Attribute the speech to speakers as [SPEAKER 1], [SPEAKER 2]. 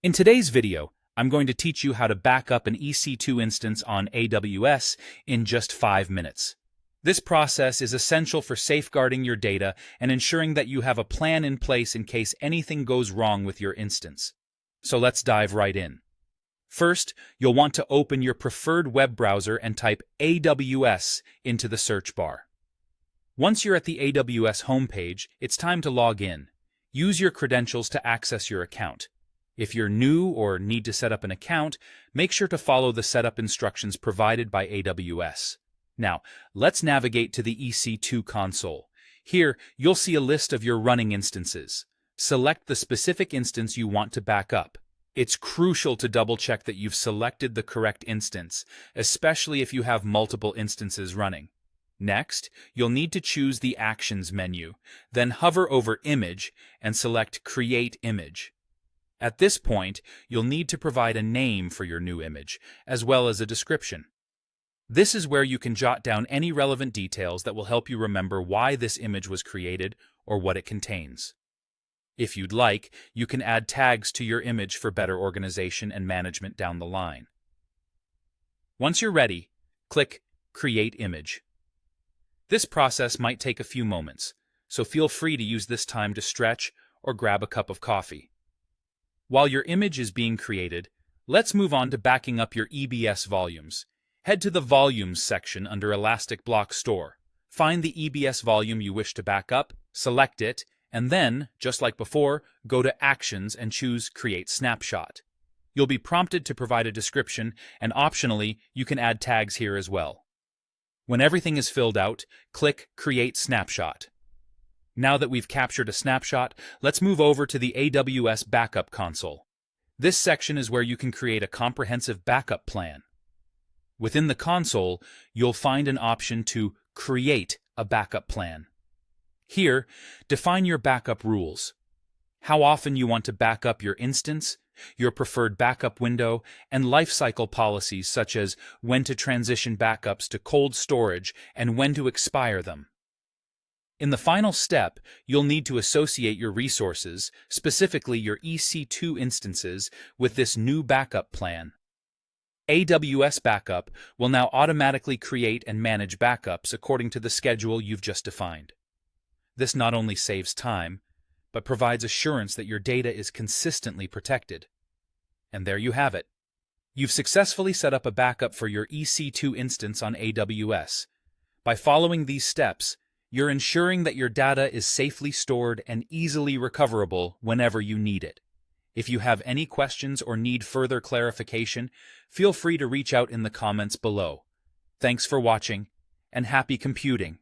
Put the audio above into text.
[SPEAKER 1] In today's video, I'm going to teach you how to back up an EC2 instance on AWS in just 5 minutes. This process is essential for safeguarding your data and ensuring that you have a plan in place in case anything goes wrong with your instance. So let's dive right in. First, you'll want to open your preferred web browser and type AWS into the search bar. Once you're at the AWS homepage, it's time to log in. Use your credentials to access your account. If you're new or need to set up an account, make sure to follow the setup instructions provided by AWS. Now, let's navigate to the EC2 console. Here, you'll see a list of your running instances. Select the specific instance you want to back up. It's crucial to double-check that you've selected the correct instance, especially if you have multiple instances running. Next, you'll need to choose the Actions menu, then hover over Image and select Create Image. At this point, you'll need to provide a name for your new image, as well as a description. This is where you can jot down any relevant details that will help you remember why this image was created or what it contains. If you'd like, you can add tags to your image for better organization and management down the line. Once you're ready, click Create Image. This process might take a few moments, so feel free to use this time to stretch or grab a cup of coffee. While your image is being created, let's move on to backing up your EBS volumes. Head to the Volumes section under Elastic Block Store. Find the EBS volume you wish to back up, select it, and then, just like before, go to Actions and choose Create Snapshot. You'll be prompted to provide a description, and optionally, you can add tags here as well. When everything is filled out, click Create Snapshot. Now that we've captured a snapshot, let's move over to the AWS Backup console. This section is where you can create a comprehensive backup plan. Within the console, you'll find an option to create a backup plan. Here, define your backup rules. How often you want to back up your instance, your preferred backup window, and lifecycle policies such as when to transition backups to cold storage and when to expire them. In the final step, you'll need to associate your resources, specifically your EC2 instances, with this new backup plan. AWS Backup will now automatically create and manage backups according to the schedule you've just defined. This not only saves time, but provides assurance that your data is consistently protected. And there you have it. You've successfully set up a backup for your EC2 instance on AWS. By following these steps, you're ensuring that your data is safely stored and easily recoverable whenever you need it. If you have any questions or need further clarification, feel free to reach out in the comments below. Thanks for watching, and happy computing!